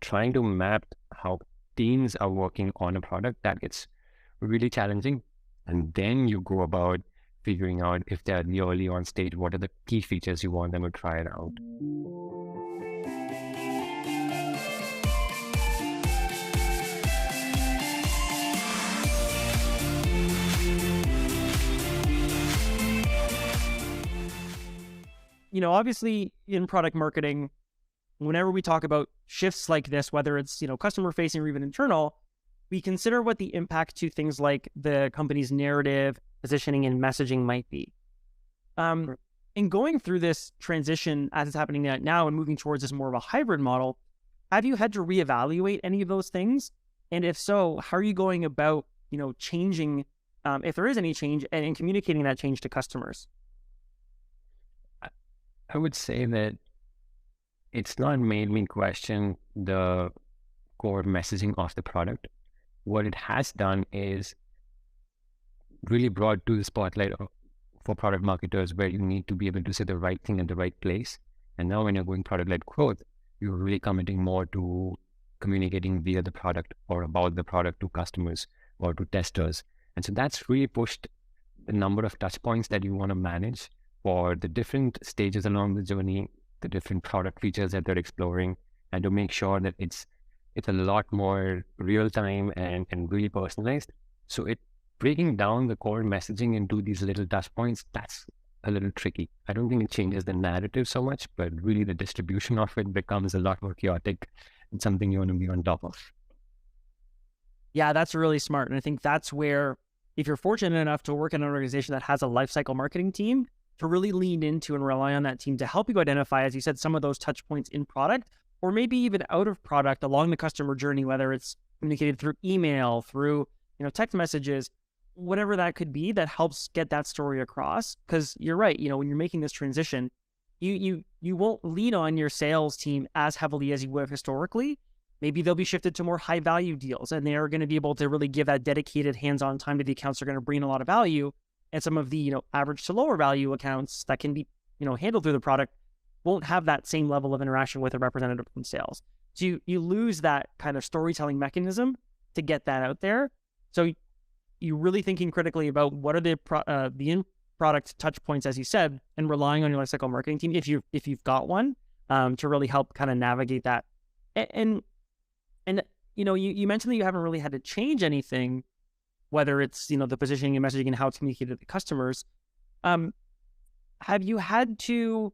trying to map how teams are working on a product, that gets really challenging. And then you go about figuring out if they're the early on stage, what are the key features you want them to try it out. Obviously in product marketing, whenever we talk about shifts like this, whether it's, customer facing or even internal, we consider what the impact to things like the company's narrative, positioning, and messaging might be. In going through this transition as it's happening now and moving towards this more of a hybrid model, have you had to reevaluate any of those things? And if so, how are you going about, changing, if there is any change, and communicating that change to customers? I would say that it's not made me question the core messaging of the product. What it has done is really brought to the spotlight for product marketers where you need to be able to say the right thing at the right place. And now when you're going product-led growth, you're really committing more to communicating via the product or about the product to customers or to testers. And so that's really pushed the number of touch points that you want to manage for the different stages along the journey, the different product features that they're exploring, and to make sure that it's a lot more real time and really personalized. So it breaking down the core messaging into these little touch points, that's a little tricky. I don't think it changes the narrative so much, but really the distribution of it becomes a lot more chaotic and something you want to be on top of. Yeah, that's really smart. And I think that's where, if you're fortunate enough to work in an organization that has a lifecycle marketing team, to really lean into and rely on that team to help you identify, as you said, some of those touch points in product, or maybe even out of product along the customer journey, whether it's communicated through email, through, text messages, whatever that could be, that helps get that story across. Because you're right, when you're making this transition, you won't lean on your sales team as heavily as you would have historically. Maybe they'll be shifted to more high value deals, and they are going to be able to really give that dedicated hands-on time to the accounts that are going to bring a lot of value. And some of the, average to lower value accounts that can be, handled through the product won't have that same level of interaction with a representative from sales. So you lose that kind of storytelling mechanism to get that out there. So you're really thinking critically about what are the in-product touch points, as you said, and relying on your lifecycle marketing team, if you've got one, to really help kind of navigate that. And you mentioned that you haven't really had to change anything, whether it's, the positioning and messaging and how it's communicated to the customers. Have you had to,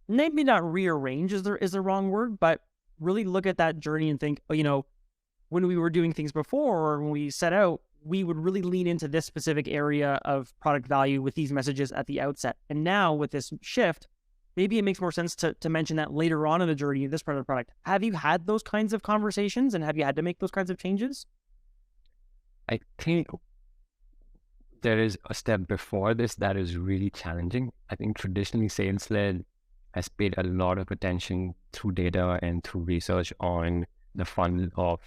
maybe not rearrange is the wrong word, but really look at that journey and think, when we were doing things before, or when we set out, we would really lean into this specific area of product value with these messages at the outset. And now with this shift, maybe it makes more sense to mention that later on in the journey of this part of the product. Have you had those kinds of conversations, and have you had to make those kinds of changes? I think there is a step before this that is really challenging. I think traditionally sales-led has paid a lot of attention through data and through research on the funnel of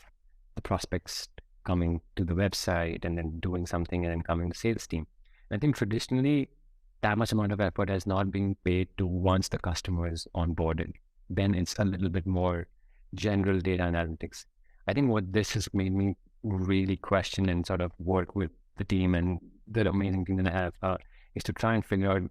the prospects coming to the website and then doing something and then coming to sales team. I think traditionally that much amount of effort has not been paid to once the customer is onboarded. Then it's a little bit more general data analytics. I think what this has made me really question and sort of work with the team and the amazing team that I have is to try and figure out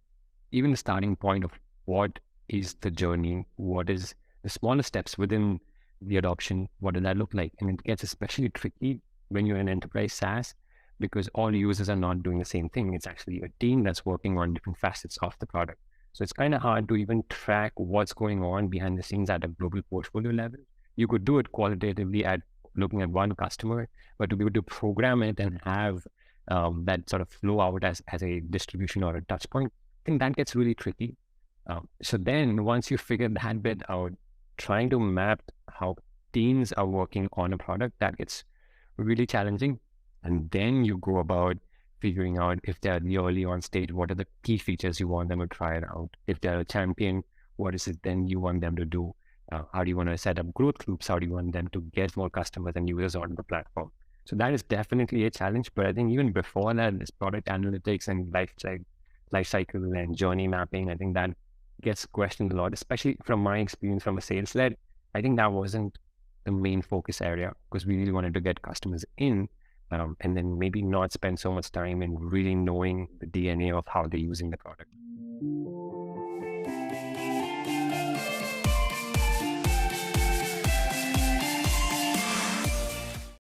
even the starting point of what is the journey, what is the smaller steps within the adoption, what does that look like? And it gets especially tricky when you're in enterprise SaaS, because all users are not doing the same thing. It's actually a team that's working on different facets of the product. So it's kind of hard to even track what's going on behind the scenes at a global portfolio level. You could do it qualitatively at looking at one customer, but to be able to program it and have that sort of flow out as a distribution or a touch point, I think that gets really tricky. So then once you figure that bit out, trying to map how teams are working on a product, that gets really challenging. And then you go about figuring out if they're the early on stage, what are the key features you want them to try it out? If they're a champion, what is it then you want them to do? How do you want to set up growth groups? How do you want them to get more customers and users on the platform? So that is definitely a challenge. But I think even before that, this product analytics and life cycle and journey mapping, I think that gets questioned a lot, especially from my experience from a sales-led. I think that wasn't the main focus area, because we really wanted to get customers in, and then maybe not spend so much time in really knowing the DNA of how they're using the product.